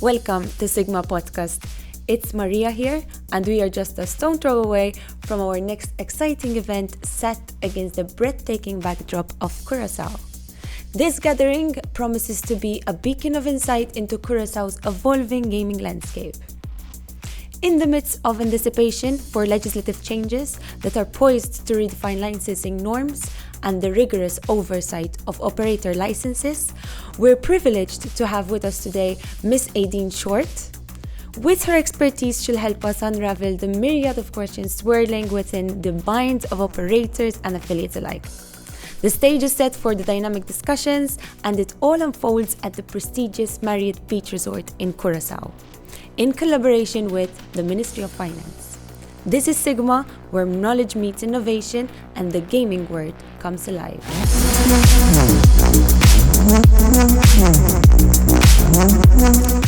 Welcome to SiGMA Podcast. It's Maria here, and we are just a stone throw away from our next exciting event set against the breathtaking backdrop of Curacao. This gathering promises to be a beacon of insight into Curacao's evolving gaming landscape. In the midst of anticipation for legislative changes that are poised to redefine licensing norms and the rigorous oversight of operator licenses, we're privileged to have with us today Ms. Aideen Shortt. With her expertise, she'll help us unravel the myriad of questions swirling within the minds of operators and affiliates alike. The stage is set for the dynamic discussions, and it all unfolds at the prestigious Marriott Beach Resort in Curacao, in collaboration with the Ministry of Finance. This is SiGMA, where knowledge meets innovation and the gaming world comes alive.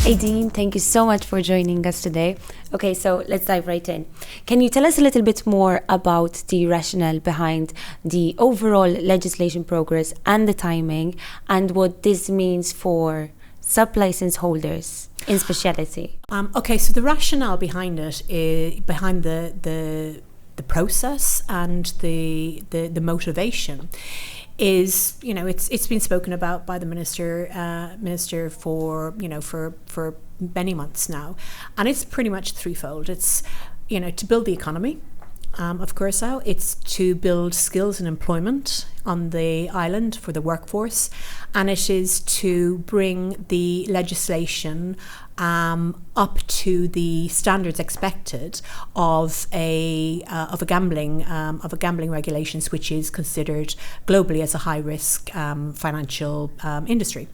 Aideen, thank you so much for joining us today. Okay, so let's dive right in. Can you tell us a little bit more about the rationale behind the overall legislation progress and the timing, and what this means for sub-license holders in speciality? Okay, so the rationale behind it is behind the process and the motivation is, you know, it's been spoken about by the minister for many months now, and it's pretty much threefold. It's, you know, to build the economy of Curacao. It's to build skills and employment on the island for the workforce, and it is to bring the legislation up to the standards expected of a gambling regulations, which is considered globally as a high risk financial industry.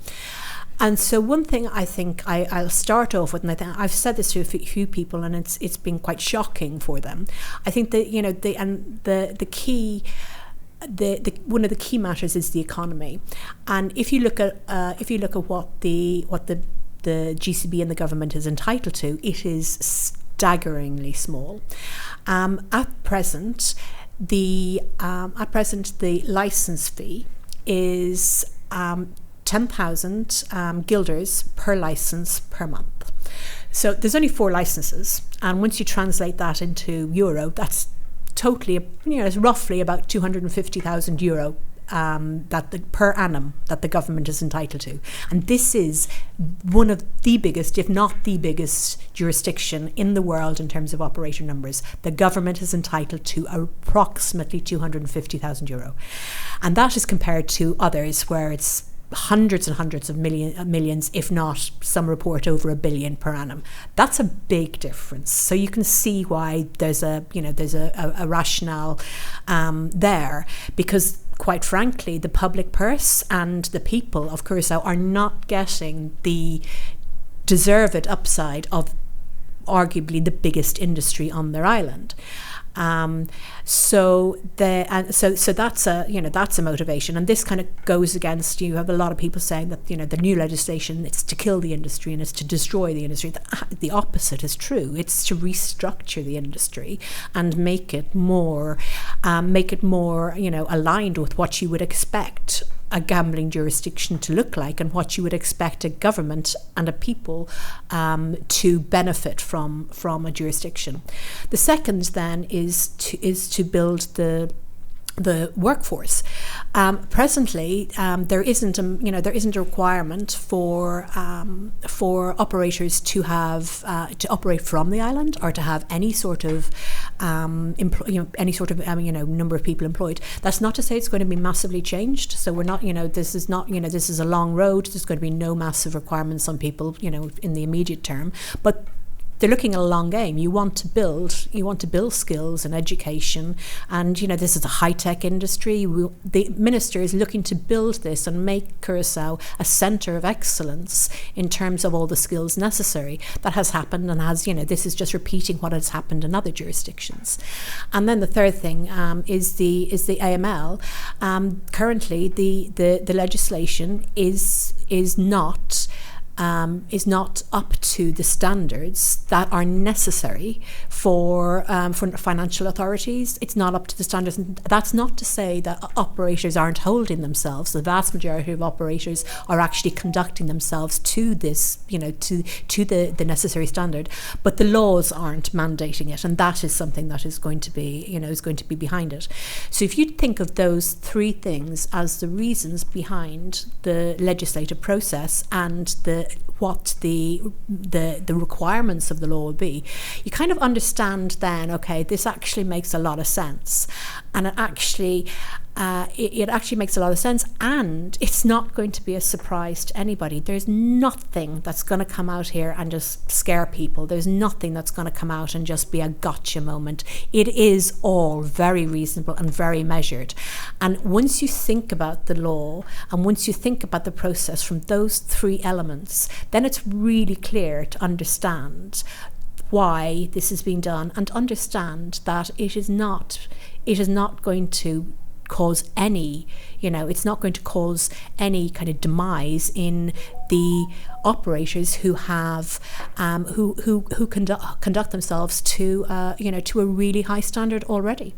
And so one thing I think I'll start off with, and I think I've said this to a few people, and it's been quite shocking for them. I think that, you know, the key. One of the key matters is the economy, and if you look at what the GCB and the government is entitled to, it is staggeringly small. At present, the license fee is 10,000 guilders per license per month. So there's only 4 licenses, and once you translate that into euro, that's totally, you know, it's roughly about 250,000 euro per annum that the government is entitled to. And this is one of the biggest, if not the biggest, jurisdiction in the world in terms of operator numbers. The government is entitled to approximately 250,000 euro. And that is compared to others where it's hundreds and hundreds of millions, if not some report over 1 billion per annum. That's a big difference. So you can see why there's a rationale there, because quite frankly, the public purse and the people of Curacao are not getting the deserved upside of arguably the biggest industry on their island. So that's a motivation, and this kind of goes against, you have a lot of people saying that, you know, the new legislation, it's to kill the industry and it's to destroy the industry. The opposite is true. It's to restructure the industry and make it more you know, aligned with what you would expect a gambling jurisdiction to look like, and what you would expect a government and a people to benefit from a jurisdiction. The second then is to build the workforce. Presently, there isn't a requirement for operators to have to operate from the island, or to have any sort of number of people employed. That's not to say it's going to be massively changed. So we're not, this is a long road. There's going to be no massive requirements on people, in the immediate term, but they're looking at a long game. You want to build skills and education, and this is a high-tech industry. The minister is looking to build this and make Curacao a centre of excellence in terms of all the skills necessary. That has happened, and this is just repeating what has happened in other jurisdictions. And then the third thing is the AML. Currently, the legislation is not up to the standards that are necessary for financial authorities. It's not up to the standards. And that's not to say that operators aren't holding themselves. The vast majority of operators are actually conducting themselves to this, to the necessary standard, but the laws aren't mandating it, and that is something that is going to be, behind it. So if you think of those three things as the reasons behind the legislative process and what the requirements of the law will be, you kind of understand then, okay, this actually makes a lot of sense, and it actually makes a lot of sense, and it's not going to be a surprise to anybody. There's nothing that's going to come out here and just scare people. There's nothing that's going to come out and just be a gotcha moment. It is all very reasonable and very measured. And once you think about the law and once you think about the process from those three elements, then it's really clear to understand why this is being done, and understand that it is not going to cause any, it's not going to cause any kind of demise in the operators who have who conduct themselves to a really high standard already.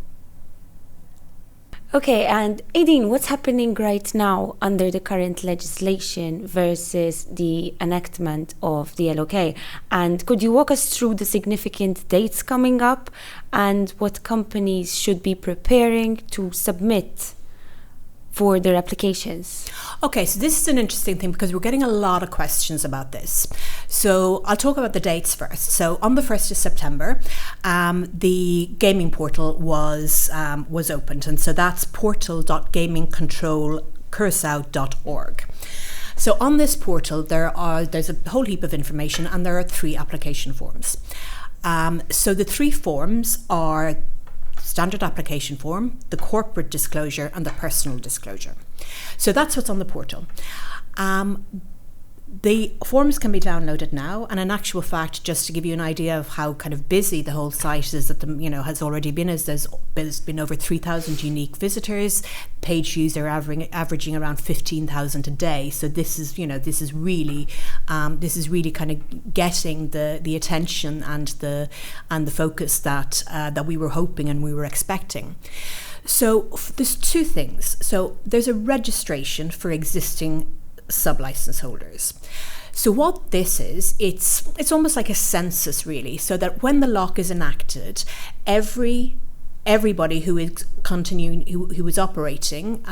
Okay, and Aideen, what's happening right now under the current legislation versus the enactment of the LOK? And could you walk us through the significant dates coming up and what companies should be preparing to submit for their applications? Okay, so this is an interesting thing because we're getting a lot of questions about this. So I'll talk about the dates first. So on the 1st of September, the gaming portal was opened, and so that's portal.gamingcontrolcuracao.org. So on this portal, there's a whole heap of information, and there are 3 application forms. So the 3 forms are standard application form, the corporate disclosure, and the personal disclosure. So that's what's on the portal. The forms can be downloaded now, and in actual fact, just to give you an idea of how kind of busy the whole site is, has already been, there's been over 3,000 unique visitors. Page views are averaging around 15,000 a day. So this is really kind of getting the attention and the focus that we were hoping and we were expecting. So there's 2 things. So there's a registration for existing sub-license holders. So what this is, it's almost like a census, really, so that when the lock is enacted, everybody who is continuing, who is operating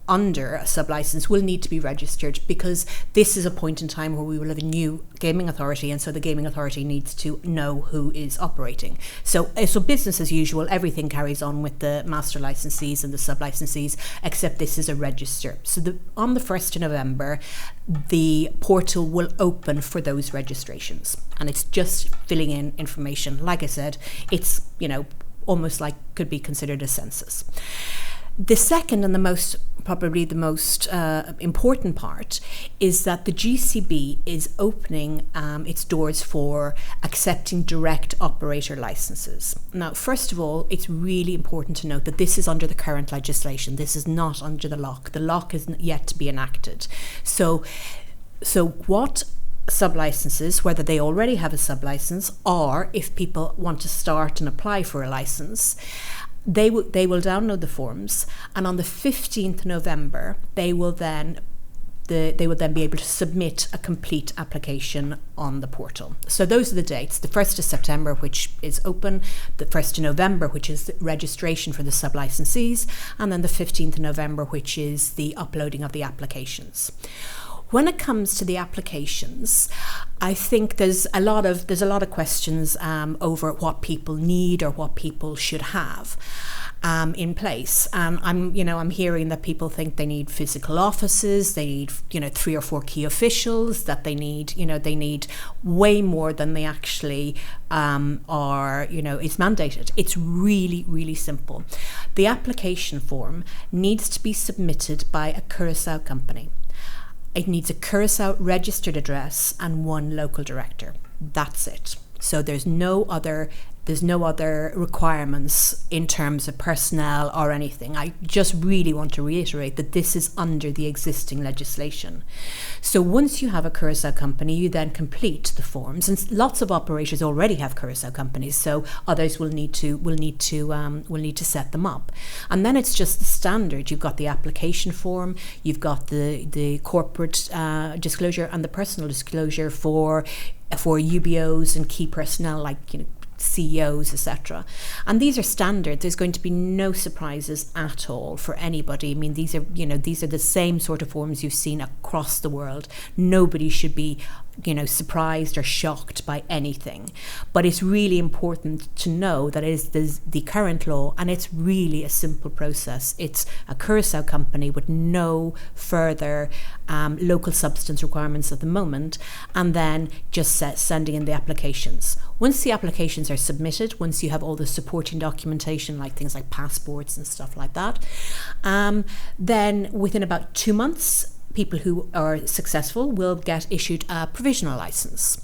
under a sub-license will need to be registered, because this is a point in time where we will have a new gaming authority, and so the gaming authority needs to know who is operating. So business as usual, everything carries on with the master licensees and the sub-licensees, except this is a register. So on the 1st of November, the portal will open for those registrations, and it's just filling in information. Like I said, it's almost like could be considered a census. The second and probably the most important part is that the GCB is opening its doors for accepting direct operator licenses. Now, first of all, it's really important to note that this is under the current legislation. This is not under the lock. The lock is yet to be enacted. So what sub-licenses, whether they already have a sub-license or if people want to start and apply for a license, they will download the forms, and on the 15th November they will then be able to submit a complete application on the portal. So those are the dates: the 1st of September, which is open, the 1st of November, which is the registration for the sub-licensees, and then the 15th of November, which is the uploading of the applications. When it comes to the applications, I think there's a lot of questions over what people need or what people should have in place. And I'm hearing that people think they need physical offices, they need 3 or 4 key officials, that they need way more than they actually are is mandated. It's really, really simple. The application form needs to be submitted by a Curacao company. It needs a Curacao registered address and 1 local director. That's it. So there's no other There's no other requirements in terms of personnel or anything. I just really want to reiterate that this is under the existing legislation. So once you have a Curacao company, you then complete the forms, and lots of operators already have Curacao companies, so others will need to set them up. And then it's just the standard. You've got the application form, you've got the corporate disclosure and the personal disclosure for UBOs and key personnel, like CEOs, etc. And these are standard. There's going to be no surprises at all for anybody. I mean, these are the same sort of forms you've seen across the world. Nobody should be surprised or shocked by anything. But it's really important to know that it is the current law, and it's really a simple process. It's a Curacao company with no further local substance requirements at the moment, and then just sending in the applications. Once the applications are submitted, once you have all the supporting documentation, like things like passports and stuff like that, then within about 2 months, people who are successful will get issued a provisional license,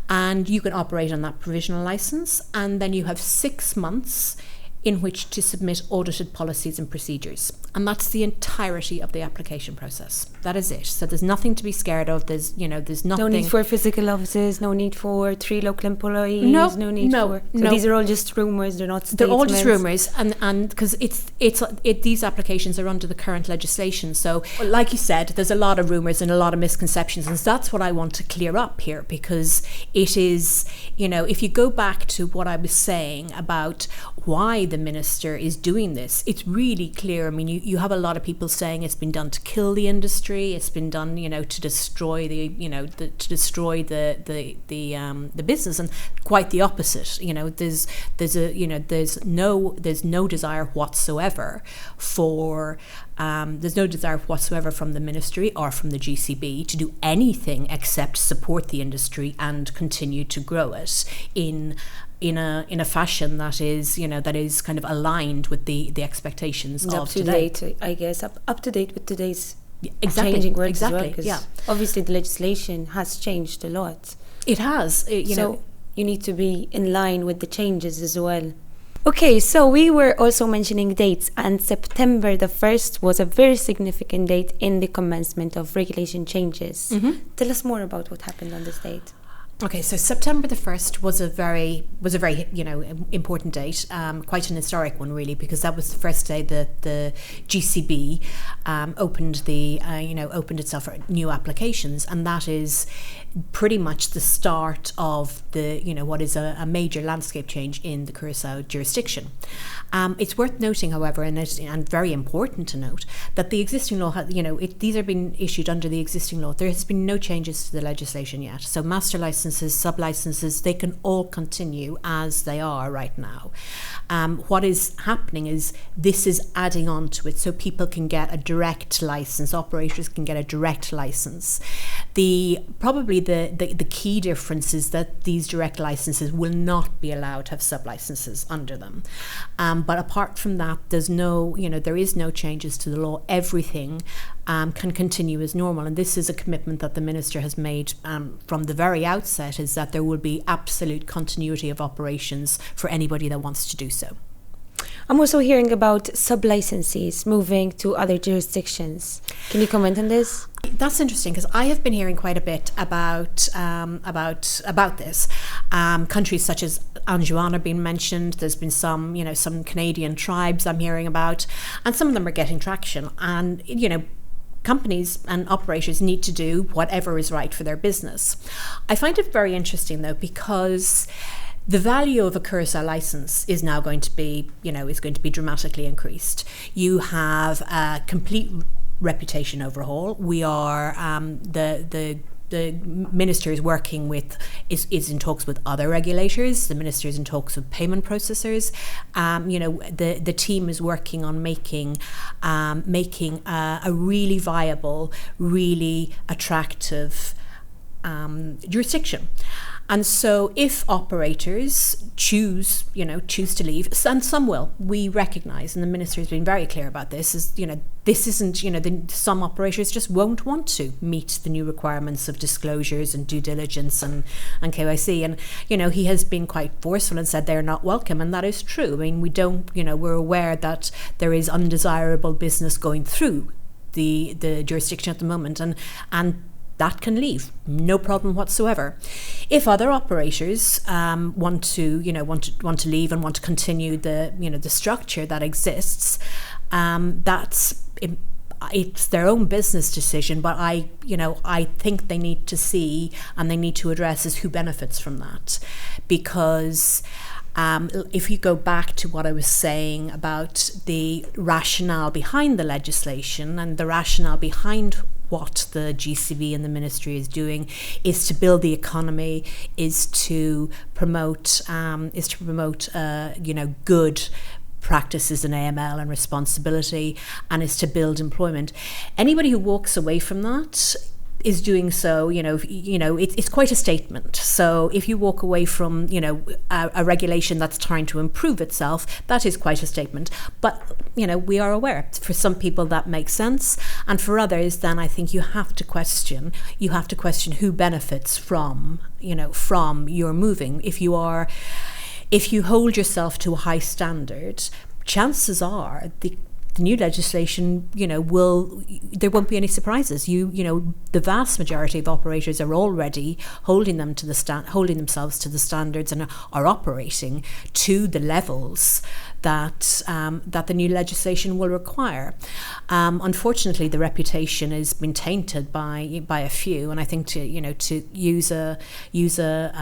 and you can operate on that provisional license, and then you have 6 months in which to submit audited policies and procedures. And that's the entirety of the application process. That is it. So there's nothing to be scared of. There's nothing. No need for physical offices, no need for 3 local employees, no need for... So these are all just rumours, they're not statements. They're all just rumours, and because these applications are under the current legislation. So like you said, there's a lot of rumours and a lot of misconceptions, and that's what I want to clear up here, because it is, if you go back to what I was saying about why the minister is doing this, it's really clear. I mean, you have a lot of people saying it's been done to kill the industry, it's been done, to destroy the business, and quite the opposite. There's no desire whatsoever for from the ministry or from the GCB to do anything except support the industry and continue to grow it in a fashion that is kind of aligned with the expectations of today. Up to date, I guess, up to date with today's changing world exactly, as well, obviously the legislation has changed a lot. It has. So you need to be in line with the changes as well. Okay, so we were also mentioning dates, and September the 1st was a very significant date in the commencement of regulation changes. Mm-hmm. Tell us more about what happened on this date. Okay, so September the 1st was a very important date, quite an historic one really, because that was the first day that the GCB opened itself for new applications, and that is pretty much the start of the what is a major landscape change in the Curacao jurisdiction. It's worth noting, however, and very important to note, that the existing law these are being issued under the existing law. There has been no changes to the legislation yet. So master licenses, sub-licenses, they can all continue as they are right now. What is happening is this is adding on to it, so people can get a direct license, operators can get a direct license. Probably the key difference is that these direct licenses will not be allowed to have sub-licenses under them. But apart from that, there is no changes to the law. Everything can continue as normal, and this is a commitment that the minister has made from the very outset, is that there will be absolute continuity of operations for anybody that wants to do so. I'm also hearing about sub-licensees moving to other jurisdictions. Can you comment on this? That's interesting, because I have been hearing quite a bit about this. Countries such as Anjouan are being mentioned. There's been some Canadian tribes I'm hearing about, and some of them are getting traction. And companies and operators need to do whatever is right for their business. I find it very interesting though, because the value of a Curacao license is now going to be dramatically increased. You have a complete reputation overhaul. We are the minister is working is in talks with other regulators. The minister is in talks with payment processors. The team is working on making a really viable, really attractive jurisdiction. And so if operators choose to leave, and some will, we recognise, and the Minister has been very clear about this, this isn't, some operators just won't want to meet the new requirements of disclosures and due diligence and KYC. And, he has been quite forceful and said they're not welcome. And that is true. I mean, we're aware that there is undesirable business going through the jurisdiction at the moment. And that can leave, no problem whatsoever. If other operators want to leave and want to continue the structure that exists, it's their own business decision. But I think they need to see and they need to address is who benefits from that, because if you go back to what I was saying about the rationale behind the legislation and the rationale behind what the GCB and the ministry is doing is to build the economy, is to promote good practices in AML and responsibility, and is to build employment. Anybody who walks away from that is doing so, it's quite a statement. So if you walk away from, a regulation that's trying to improve itself, that is quite a statement. But, we are aware for some people that makes sense. And for others, then I think you have to question who benefits from your moving. If you hold yourself to a high standard, chances are the new legislation, there won't be any surprises. The vast majority of operators are already holding themselves to the standards and are operating to the levels that the new legislation will require. Unfortunately, the reputation has been tainted by a few, and I think to use a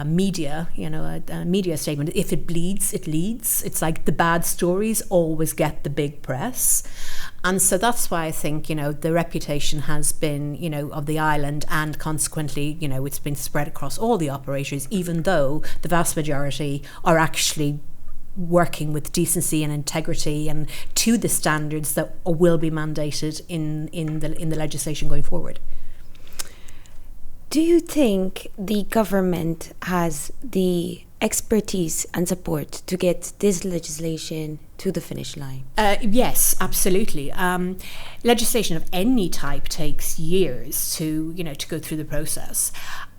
media a media statement. If it bleeds, it leads. It's like the bad stories always get the big press. And so that's why I think, the reputation has been, of the island, and consequently, it's been spread across all the operators, even though the vast majority are actually working with decency and integrity and to the standards that will be mandated in the legislation going forward. Do you think the government has the expertise and support to get this legislation to the finish line? Yes, absolutely. Legislation of any type takes years to go through the process.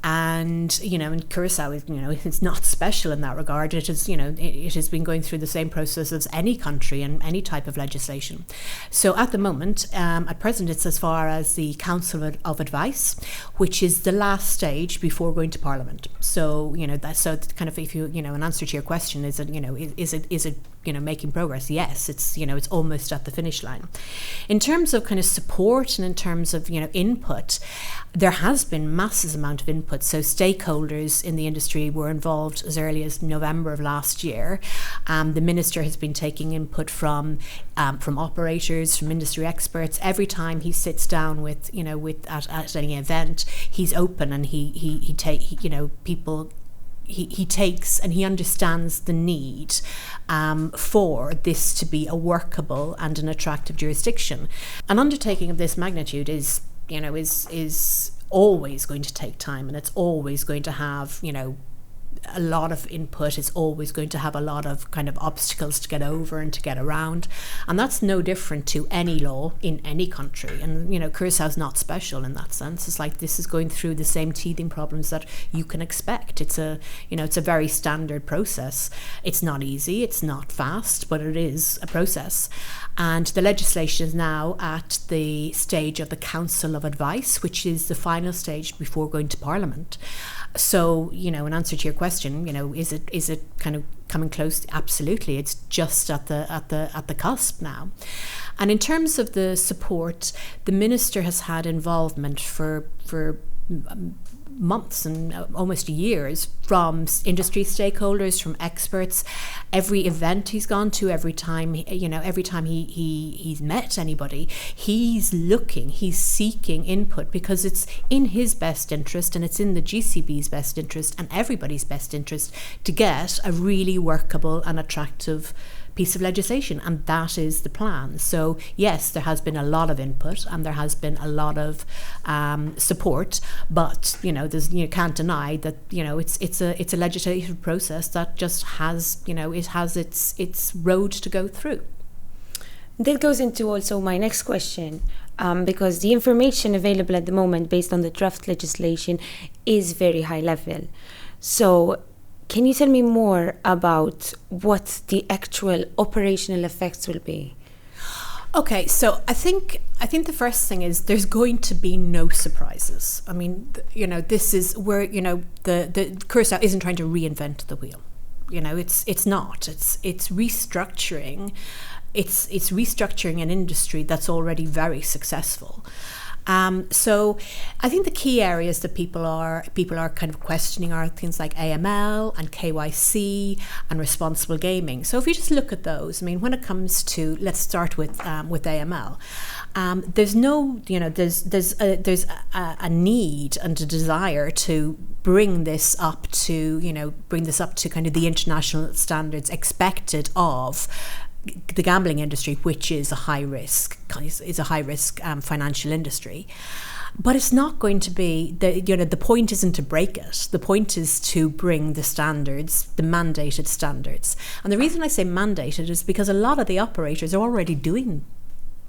And, and Curacao is, it's not special in that regard. It is, it has been going through the same process as any country and any type of legislation. So at the moment, at present, it's as far as the Council of Advice, which is the last stage before going to Parliament. So, so kind of, if you, an answer to your question is that, is it making progress? Yes, it's, it's almost at the finish line. In terms of kind of support and in terms of, input, there has been massive amount of input. So stakeholders in the industry were involved as early as November of last year. The Minister has been taking input from operators, from industry experts. Every time he sits down with at any event, he's open and he takes and he understands the need for this to be a workable and an attractive jurisdiction. An undertaking of this magnitude is always going to take time, and it's always going to have, a lot of input. It's always going to have a lot of kind of obstacles to get over and to get around. And that's no different to any law in any country. And, Curaçao's not special in that sense. It's like this is going through the same teething problems that you can expect. It's a very standard process. It's not easy, it's not fast, but it is a process. And the legislation is now at the stage of the Council of Advice, which is the final stage before going to Parliament. So, in answer to your question, is it kind of coming close? Absolutely. It's just at the cusp now. And in terms of the support, the Minister has had involvement for months and almost years from industry stakeholders, from experts. Every event he's gone to, every time he's met anybody, he's seeking input, because it's in his best interest and it's in the GCB's best interest and everybody's best interest to get a really workable and attractive piece of legislation, and that is the plan. So yes, there has been a lot of input and there has been a lot of support, but you can't deny that it's a legislative process that just has it has its road to go through. That goes into also my next question, because the information available at the moment based on the draft legislation is very high level. So can you tell me more about what the actual operational effects will be? Okay, so I think the first thing is there's going to be no surprises. I mean, this is where the Curacao isn't trying to reinvent the wheel. It's not. It's restructuring. It's restructuring an industry that's already very successful. So I think the key areas that people are kind of questioning are things like AML and KYC and responsible gaming. So if you just look at those, I mean, when it comes to, let's start with AML. There's a need and a desire to bring this up to kind of the international standards expected of the gambling industry, which is a high risk financial industry. But it's not going to be the point isn't to break it. The point is to bring the standards, the mandated standards. And the reason I say mandated is because a lot of the operators are already doing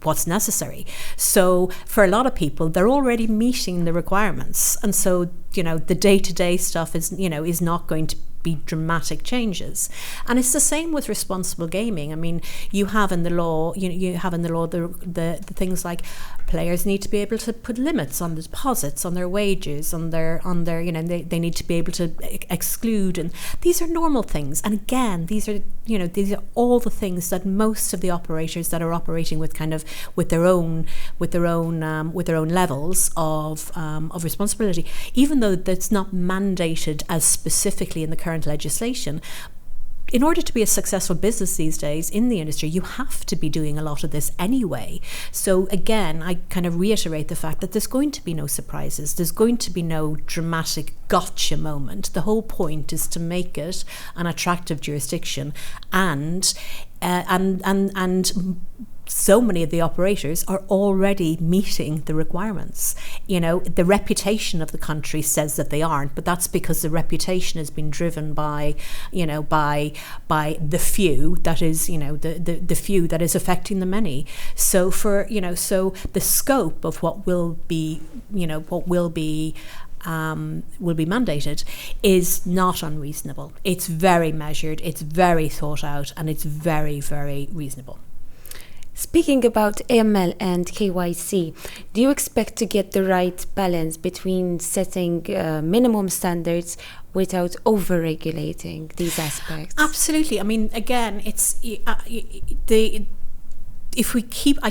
what's necessary. So for a lot of people, they're already meeting the requirements. And so, the day-to-day stuff is not going to be dramatic changes. And it's the same with responsible gaming. I mean, you have in the law the things like players need to be able to put limits on the deposits, on their wages, on their they need to be able to exclude, and these are normal things. And again, these are all the things that most of the operators that are operating with their own levels of responsibility, even though that's not mandated as specifically in the current legislation. In order to be a successful business these days in the industry, you have to be doing a lot of this anyway. So again, I kind of reiterate the fact that there's going to be no surprises. There's going to be no dramatic gotcha moment. The whole point is to make it an attractive jurisdiction, and so many of the operators are already meeting the requirements. The reputation of the country says that they aren't, but that's because the reputation has been driven by the few that is, the few that is affecting the many. So so the scope of what will be mandated is not unreasonable. It's very measured, it's very thought out, and it's very, very reasonable. Speaking about AML and KYC, do you expect to get the right balance between setting minimum standards without over-regulating these aspects? Absolutely. I mean, again, I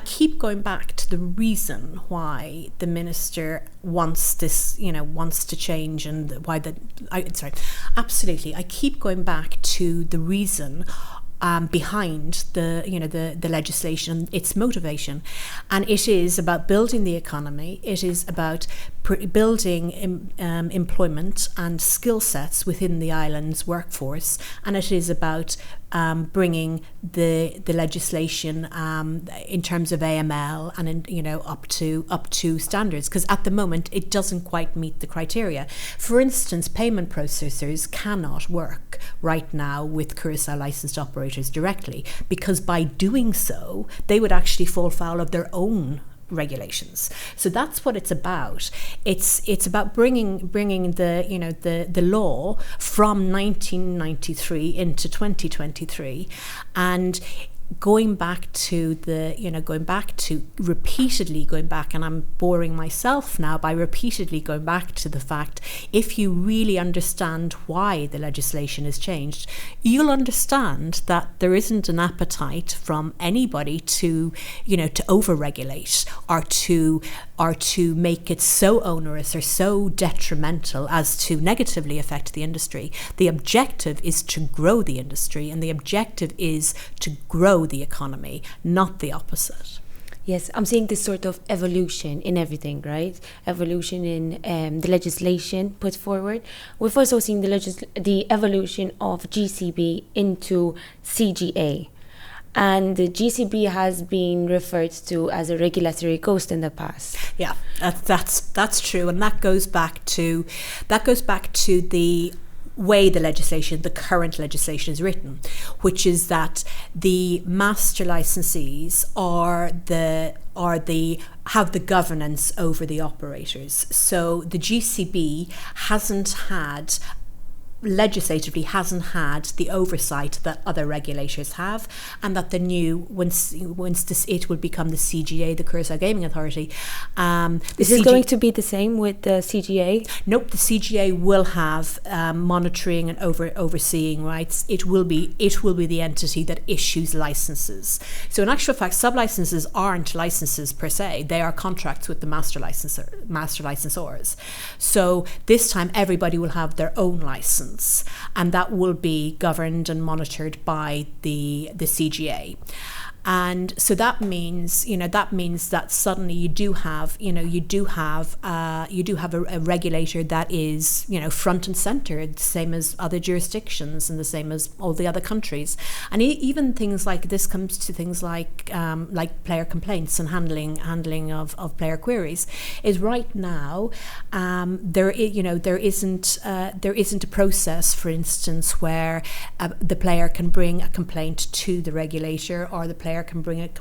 keep going back to the reason why the minister wants this, wants to change, and why absolutely. I keep going back to the reason behind the legislation, its motivation, and it is about building the economy. It is about building employment and skill sets within the island's workforce, and it is about bringing the legislation in terms of AML and up to standards, because at the moment it doesn't quite meet the criteria. For instance, payment processors cannot work right now with Curacao licensed operators directly, because by doing so they would actually fall foul of their own regulations. So that's what it's about. It's about bringing the law from 1993 into 2023, and going back and I'm boring myself now by repeatedly going back to the fact, if you really understand why the legislation has changed, you'll understand that there isn't an appetite from anybody to over-regulate or to make it so onerous or so detrimental as to negatively affect the industry. The objective is to grow the industry, and the objective is to grow the economy, not the opposite. Yes, I'm seeing this sort of evolution in everything, right? Evolution in the legislation put forward. We've also seen the evolution of GCB into CGA. And the GCB has been referred to as a regulatory ghost in the past. Yeah, that's true, and that goes back to the way the current legislation is written, which is that the master licensees have the governance over the operators. So the GCB legislatively hasn't had the oversight that other regulators have, and that the new once it will become the CGA, the Curacao Gaming Authority. Is it going to be the same with the CGA? Nope, the CGA will have monitoring and overseeing rights. It will be the entity that issues licenses. So in actual fact, sub-licenses aren't licenses per se; they are contracts with the master licensors. So this time, everybody will have their own license, and that will be governed and monitored by the CGA. And so that means that suddenly you do have a regulator that is, front and center, the same as other jurisdictions and the same as all the other countries. And even things like this comes to things like player complaints and handling of player queries. Is right now there isn't a process, for instance, where the player can bring a complaint to the regulator, or the player can bring it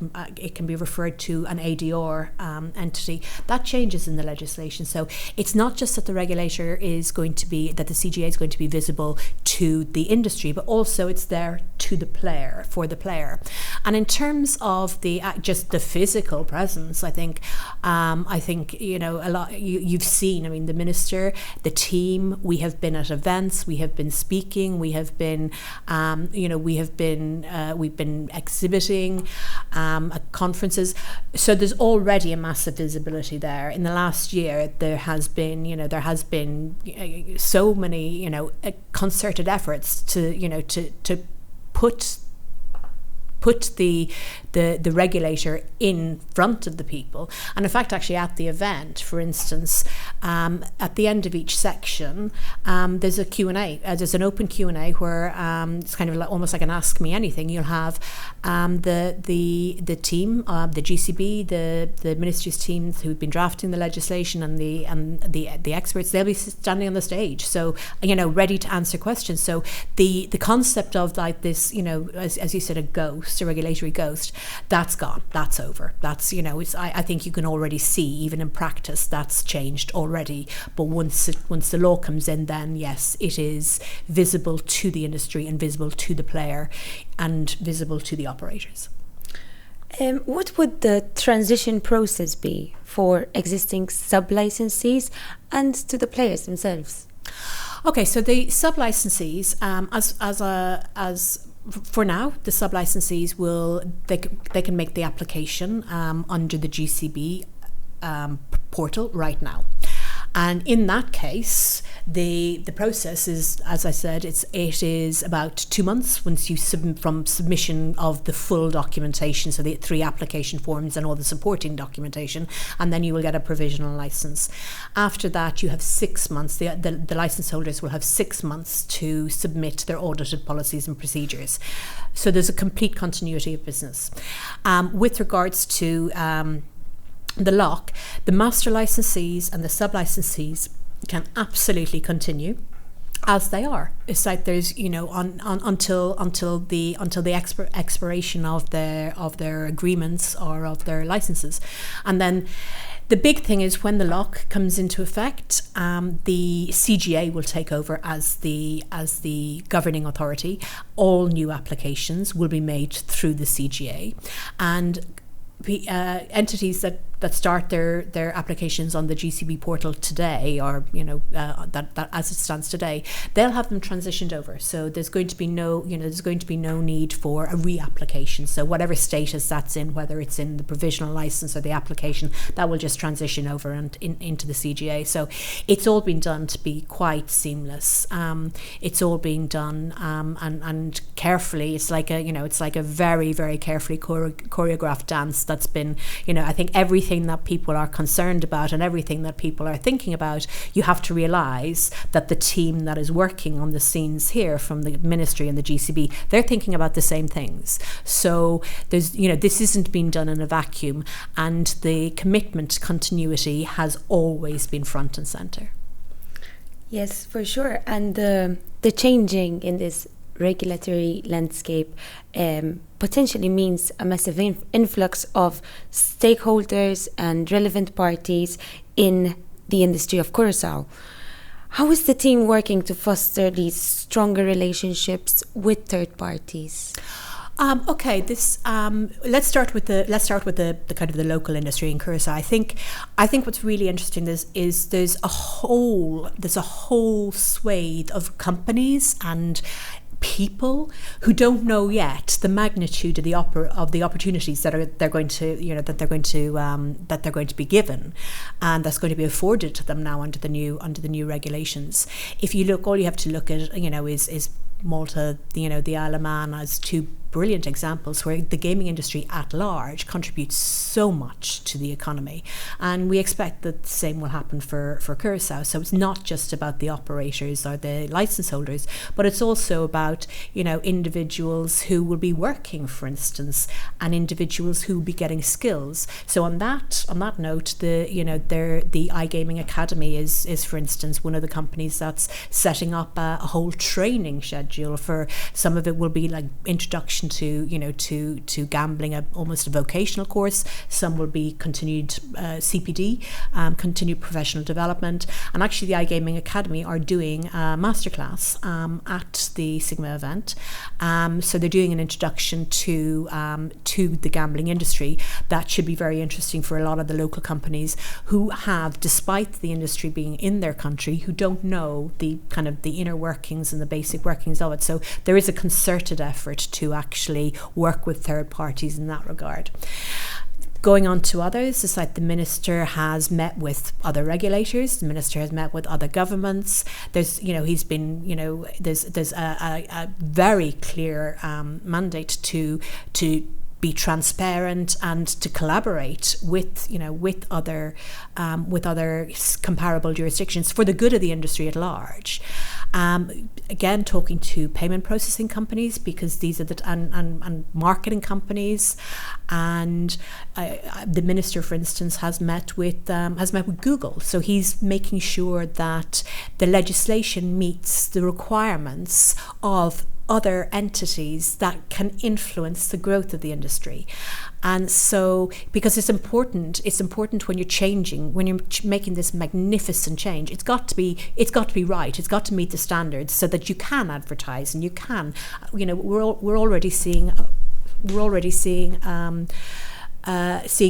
can be referred to an ADR entity. That changes in the legislation. So it's not just that the regulator is going to be, that the CGA is going to be visible to the industry, but also it's there to the player, for the player. And in terms of just the physical presence, I think a lot. You've seen. I mean, the minister, the team. We have been at events. We have been speaking. We have been, we've been exhibiting at conferences. So there's already a massive visibility there. In the last year, there has been so many concerted efforts to put the regulator in front of the people. And in fact, actually at the event, for instance, at the end of each section, there's a Q&A. There's an open Q&A where it's kind of almost like an Ask Me Anything. You'll have the team, the GCB, the ministry's teams who've been drafting the legislation, and the experts. They'll be standing on the stage, so ready to answer questions. So the concept of like this, as you said, a regulatory ghost, that's gone, that's over. That's I think you can already see, even in practice, that's changed already. But once the law comes in, then yes, it is visible to the industry and visible to the player and visible to the operators. What would the transition process be for existing sub-licensees and to the players themselves? Okay, so the sub-licensees, for now, the sub-licensees they can make the application under the GCB portal right now. And in that case, the process is, as I said, it is about 2 months once you from submission of the full documentation, so the 3 application forms and all the supporting documentation, and then you will get a provisional license. After that, you have 6 months. The license holders will have 6 months to submit their audited policies and procedures. So there's a complete continuity of business. With regards to the lock, the master licensees and the sub-licensees can absolutely continue as they are. It's like there's until the expiration of their agreements or of their licenses. And then the big thing is when the lock comes into effect, the CGA will take over as the governing authority. All new applications will be made through the CGA, and entities that start their applications on the GCB portal today, or that as it stands today, they'll have them transitioned over. So there's going to be no need for a reapplication. So whatever status that's in, whether it's in the provisional license or the application, that will just transition over and into the CGA. So it's all been done to be quite seamless. It's all being done and carefully. It's like a very, very carefully choreographed dance that's been, I think everything everything that people are concerned about and everything that people are thinking about, you have to realise that the team that is working on the scenes here from the ministry and the GCB, they're thinking about the same things. So there's, this isn't being done in a vacuum, and the commitment to continuity has always been front and centre. Yes, for sure. And the changing in this regulatory landscape potentially means a massive influx of stakeholders and relevant parties in the industry of Curacao. How is the team working to foster these stronger relationships with third parties? Okay, let's start with the kind of the local industry in Curacao. I think what's really interesting is there's a whole swathe of companies and people who don't know yet the magnitude of the opportunities that they're going to be given, and that's going to be afforded to them now under the new regulations. If you look, all you have to look at is Malta, the Isle of Man as two brilliant examples where the gaming industry at large contributes so much to the economy, and we expect that the same will happen for Curacao. So it's not just about the operators or the license holders, but it's also about individuals who will be working, for instance, and individuals who will be getting skills. So on that note, the iGaming Academy is for instance one of the companies that's setting up a whole training schedule. For some of it will be like introduction to gambling, almost a vocational course. Some will be continued CPD, continued professional development. And actually the iGaming Academy are doing a masterclass at the SiGMA event. So they're doing an introduction to the gambling industry that should be very interesting for a lot of the local companies who have, despite the industry being in their country, who don't know the kind of the inner workings and the basic workings of it. So there is a concerted effort to actually work with third parties in that regard. Going on to others, it's like the minister has met with other regulators, the minister has met with other governments. There's, he's been, there's a very clear mandate to be transparent and to collaborate with other comparable jurisdictions for the good of the industry at large. Again, talking to payment processing companies, because these are and marketing companies, and the minister, for instance, has met with Google. So he's making sure that the legislation meets the requirements of other entities that can influence the growth of the industry. And so, because it's important when you're making this magnificent change, it's got to be right, it's got to meet the standards so that you can advertise and you can, we're already seeing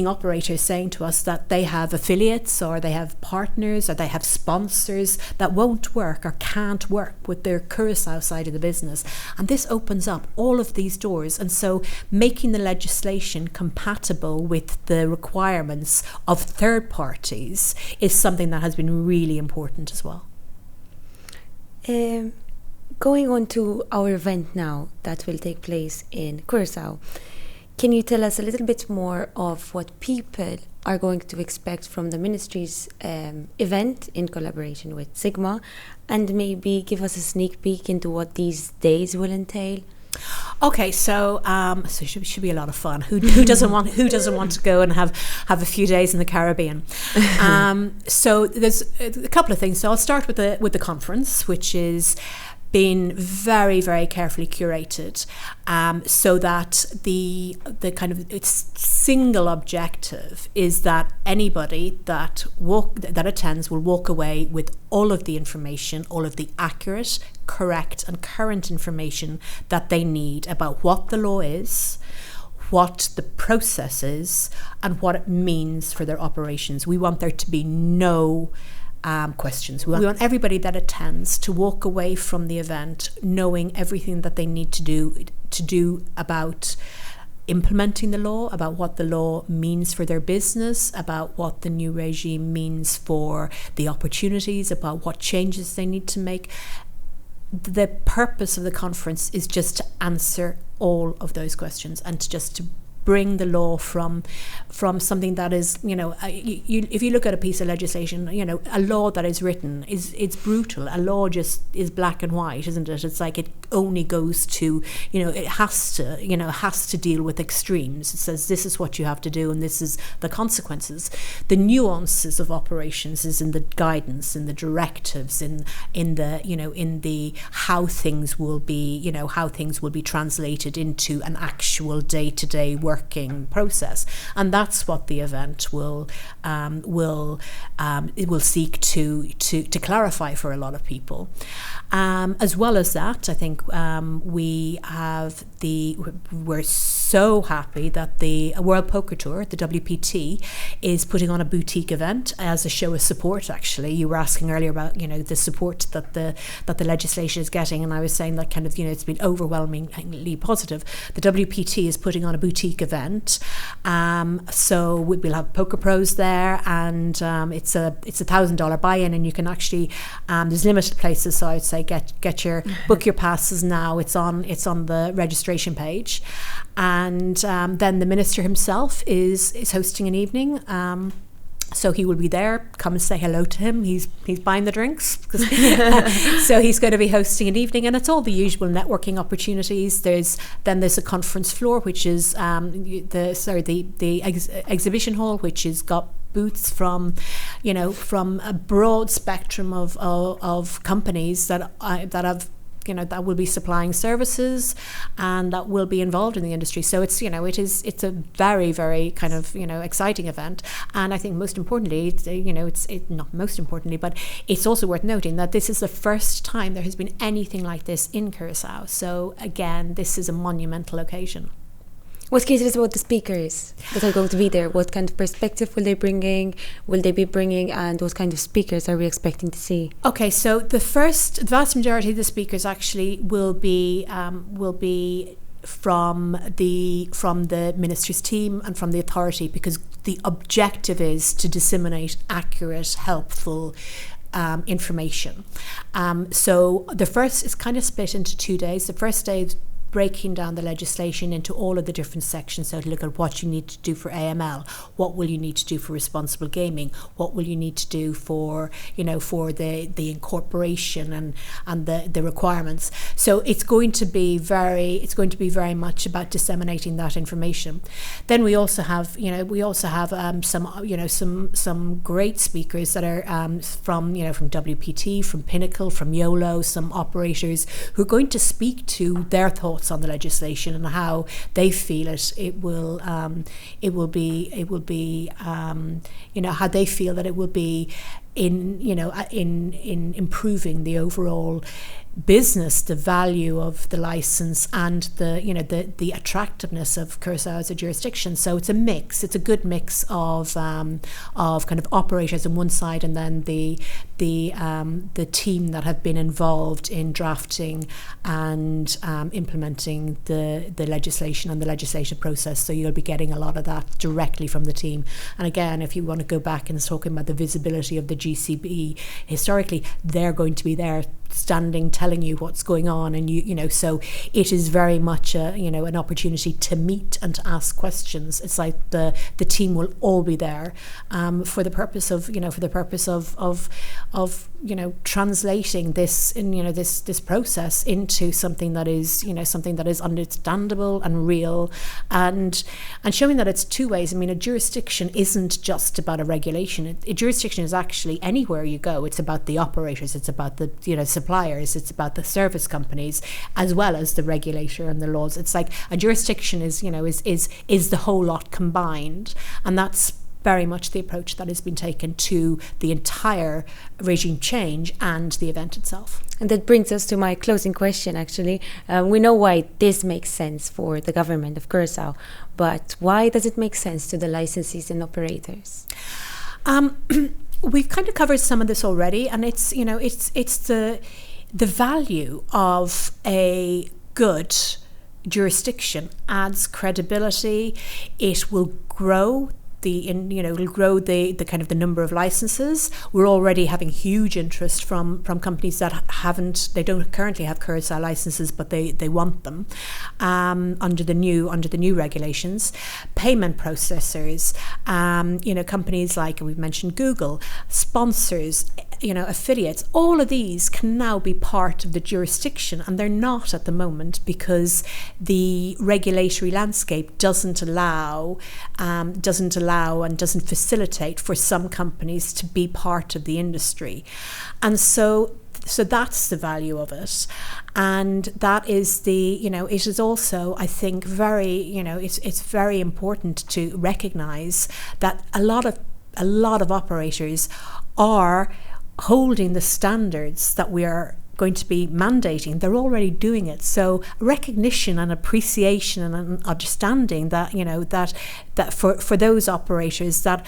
operators saying to us that they have affiliates or they have partners or they have sponsors that won't work or can't work with their Curacao side of the business. And this opens up all of these doors. And so making the legislation compatible with the requirements of third parties is something that has been really important as well. Going on to our event now that will take place in Curacao, can you tell us a little bit more of what people are going to expect from the ministry's event in collaboration with SiGMA, and maybe give us a sneak peek into what these days will entail? Okay, so it should be a lot of fun. Who doesn't want to go and have a few days in the Caribbean? So there's a couple of things. So I'll start with the conference, which is been very, very carefully curated, so that the kind of its single objective is that anybody that attends will walk away with all of the information, all of the accurate, correct and current information that they need about what the law is, what the process is, and what it means for their operations. We want there to be no questions. We want everybody that attends to walk away from the event knowing everything that they need to do about implementing the law, about what the law means for their business, about what the new regime means for the opportunities, about what changes they need to make. The purpose of the conference is just to answer all of those questions and to bring the law from something that is, if you look at a piece of legislation, a law that is written it's brutal. A law just is black and white, isn't it? It's like it only goes to, it has to deal with extremes. It says this is what you have to do and this is the consequences. The nuances of operations is in the guidance, in the directives, in the how things will be translated into an actual day-to-day working process. And that's what the event will seek to clarify for a lot of people. As well as that, I think we're so happy that the World Poker Tour, the WPT, is putting on a boutique event as a show of support. Actually, you were asking earlier about the support that the legislation is getting, and I was saying that kind of it's been overwhelmingly positive. The WPT is putting on a boutique event, so we'll have poker pros there, and it's a $1,000 buy-in, and you can actually there's limited places, so I'd say book your passes now. It's on the registration page, and then the minister himself is hosting an evening. So he will be there. Come and say hello to him. He's buying the drinks. So he's going to be hosting an evening, and it's all the usual networking opportunities. There's a conference floor, which is the exhibition hall, which has got booths from a broad spectrum of companies that have that will be supplying services and that will be involved in the industry. So it's a very, very kind of exciting event. And I think most importantly, not most importantly, but it's also worth noting that this is the first time there has been anything like this in Curacao. So again, this is a monumental occasion. What can you tell us about the speakers that are going to be there? What kind of perspective will they be bringing, and what kind of speakers are we expecting to see? Okay, so the vast majority of the speakers actually will be from the ministry's team and from the authority, because the objective is to disseminate accurate, helpful information. So the first is kind of split into 2 days. The first day is breaking down the legislation into all of the different sections. So to look at what you need to do for AML, what will you need to do for responsible gaming, what will you need to do for the incorporation and the requirements. So it's going to be very much about disseminating that information. Then we also have some great speakers that are from WPT, from Pinnacle, from YOLO, some operators who are going to speak to their thoughts on the legislation and how they feel it will be how they feel that it will be in improving the overall business, the value of the license, and the attractiveness of Curacao as a jurisdiction. So it's a mix. It's a good mix of kind of operators on one side, and then the team that have been involved in drafting and implementing the legislation and the legislative process. So you'll be getting a lot of that directly from the team. And again, if you want to go back and talking about the visibility of the GCB historically, they're going to be there standing, telling you what's going on, and so it is very much an opportunity to meet and to ask questions. It's like the team will all be there for the purpose of translating this this process into something that is understandable and real, and showing that it's two ways. I mean, a jurisdiction isn't just about a regulation. A jurisdiction is actually anywhere you go. It's about the operators. It's about the suppliers. It's about the service companies, as well as the regulator and the laws. It's like a jurisdiction is the whole lot combined, and that's very much the approach that has been taken to the entire regime change and the event itself. And that brings us to my closing question, actually. We know why this makes sense for the government of Curacao, but why does it make sense to the licensees and operators? We've kind of covered some of this already, and it's the value of a good jurisdiction adds credibility. It will grow grow the kind of the number of licenses. We're already having huge interest from companies that they don't currently have Curacao licenses, but they want them under the new regulations. Payment processors, companies like we've mentioned, Google, sponsors, affiliates, all of these can now be part of the jurisdiction, and they're not at the moment because the regulatory landscape doesn't allow and doesn't facilitate for some companies to be part of the industry. And so that's the value of it. And that is it is also, I think, very, it's very important to recognize that a lot of operators are holding the standards that we are going to be mandating. They're already doing it. So recognition and appreciation and understanding that that for those operators that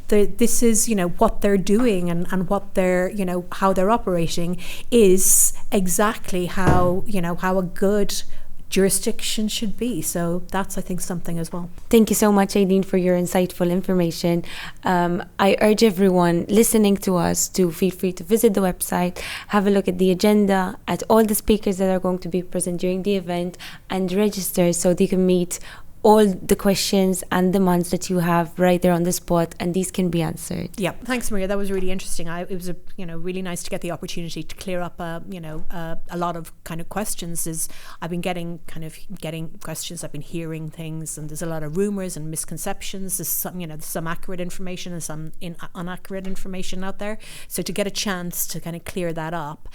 this is what they're doing and what they're how they're operating is exactly how how a good jurisdiction should be. So that's, I think, something as well. Thank you so much, Aideen, for your insightful information. I urge everyone listening to us to feel free to visit the website, have a look at the agenda, at all the speakers that are going to be present during the event, and register so they can meet all the questions and demands that you have right there on the spot, and these can be answered. Yeah, thanks, Maria. That was really interesting. It was really nice to get the opportunity to clear up a lot of kind of questions. I've been getting questions. I've been hearing things, and there's a lot of rumors and misconceptions. There's some accurate information and some inaccurate information out there. So to get a chance to kind of clear that up,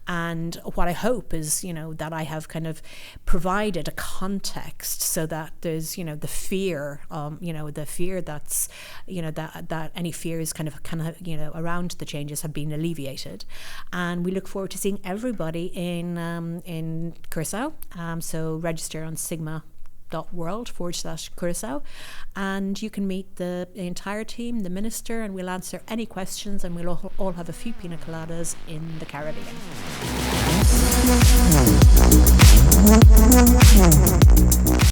and what I hope is that I have kind of provided a context so that there's the fear that's that any fears kind of around the changes have been alleviated, and we look forward to seeing everybody in Curacao. So register on SiGMA.world/Curacao, and you can meet the entire team, the minister, and we'll answer any questions, and we'll all have a few pina coladas in the Caribbean.